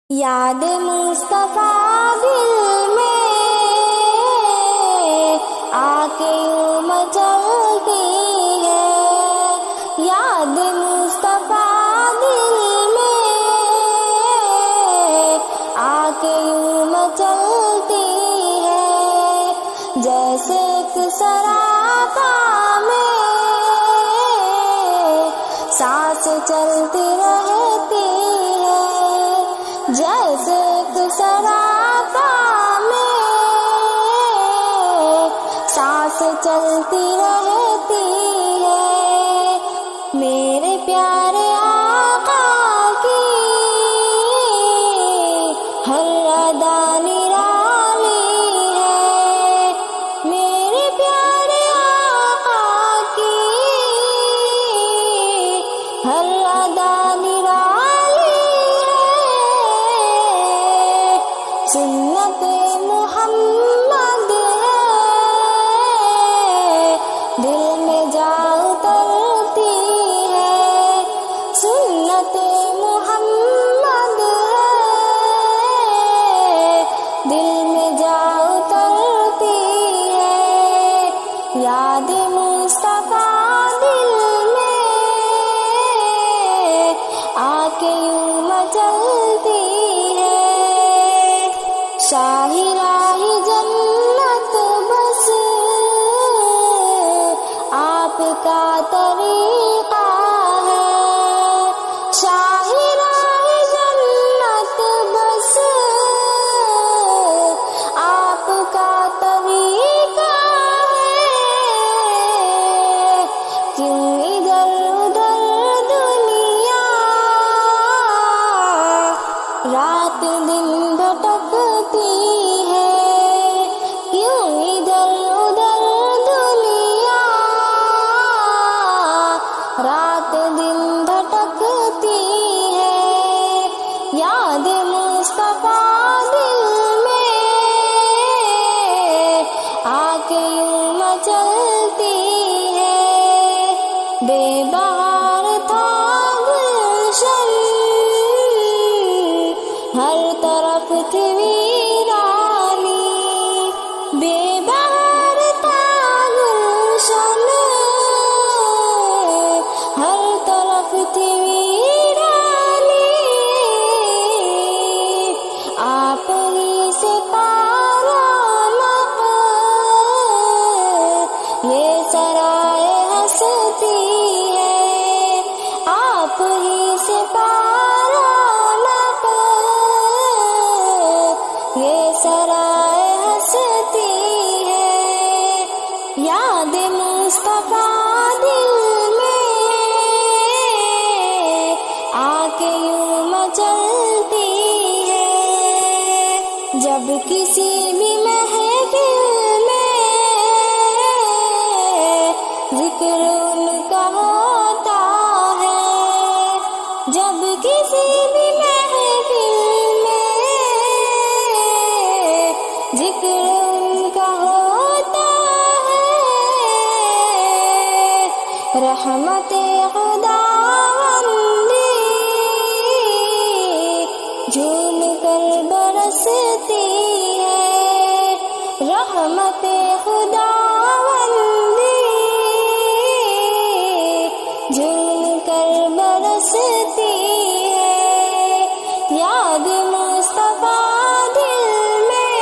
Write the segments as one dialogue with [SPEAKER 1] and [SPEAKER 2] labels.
[SPEAKER 1] یاد مصطفیٰ دل میں آ کے یوں مچلتی ہے، یاد مصطفیٰ دل میں آ کے یوں مچلتی ہے، جیسے ایک سراپا میں سانس چلتی رہتی ہے، جیسے ایک سراپا میں سانس چلتی رہتی ہے، میرے پیارے آقا کی ہر ادا نرالی ہے، میرے پیارے آقا کی ہر ادا نرالی ہے، سنت محمد ہے، دل میں جا اترتی ہے، سنت محمد ہے، دل میں جا اترتی ہے، یاد مصطفیٰ دل میں آ کے یوں مچلتی ہے، شاہی راہی جنت بس آپ کا طریقہ ہے، شاہی راہی جنت بس آپ کا طریقہ ہے، کیوں ادھر ادھر دنیا رات دن بھٹکتی ہے، کیوں ادھر ادھر دنیا رات دن بھٹکتی ہے، یاد مصطفیٰ دل میں آ کے یوں مچلتی ہے، بے بہار تھا گلشن ہر طرف تھی ویرانی، بے بہار تھا گلشن ہر طرف تھی ویرانی، آپ ہی سے پارامق یہ سرائے ہستی ہے، آپ ہی سے پارامق یہ سرائے ہستی ہے، یاد مصطفیٰ دل میں آ کے یوں مچلتی ہے، جب کسی بھی محفل میں ذکر ان کا ہوتا ہے، جب کسی بھی محفل میں ذکر ان کا ہوتا ہے، رحمت خداوندی جھوم کر برستی ہے، رحمت خداوندی جھوم کر برستی ہے، یاد مصطفیٰ دل میں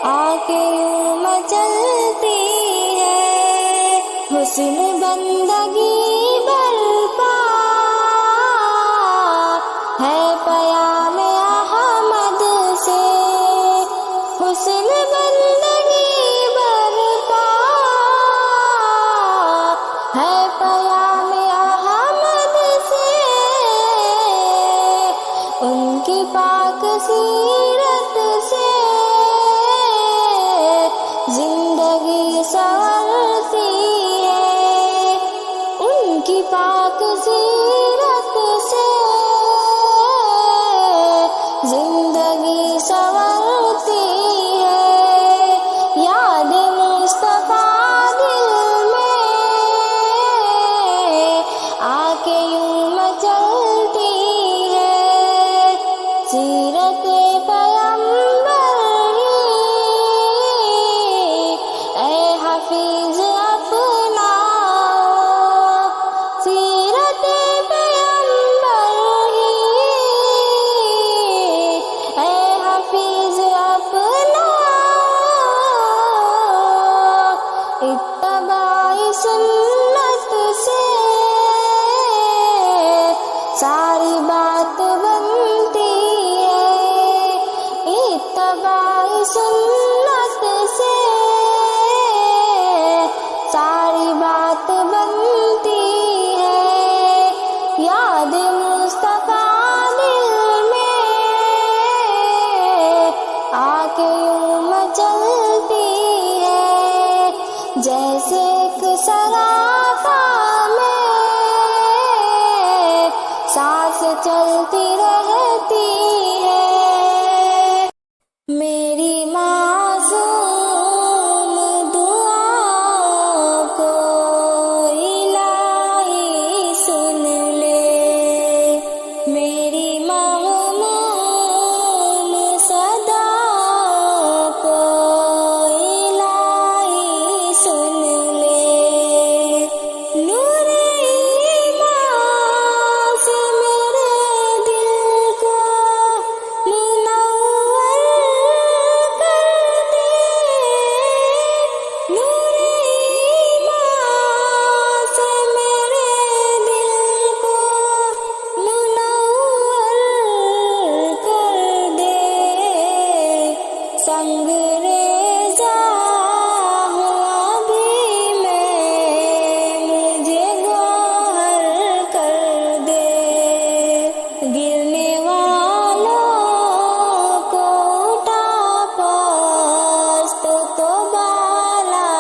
[SPEAKER 1] آ کے یوں مچلتی ہے، حسن بندگی برپا ہے پیام احمد سے، حسن بندگی برپا ہے پیام احمد سے، ان کی پاک سیرت سے زندگی سنورتی ہے، ان کی پاک سیرت سے زندگی سنورتی ہے، یاد مصطفیٰ دل میں آ کے یوں مچلتی ہے، میری معصوم دعا کو الہی سن لے، میری مغموم صدا کو الہی سن لے، نور ایمان سے میرے دل کو منور کر دے، نور ایمان سے میرے دل کو منور کر دے، سنگ ریزہ ہوں ابھی میں، مجھے گوہر کر دے، گرنے والوں کو اٹھا پست کو بالا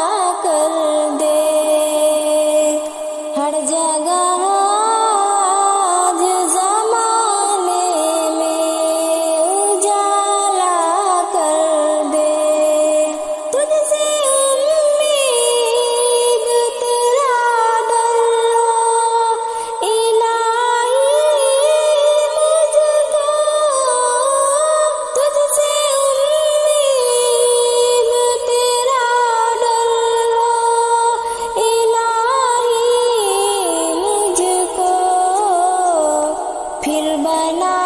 [SPEAKER 1] کر دے، ہر جگہ آج زمانے میں اجالا کر دے، تجھ سے امید تیرا ڈر لو الہی مجھ کو، تجھ سے امید تیرا ڈر لو الہی مجھ کو، پھر بنا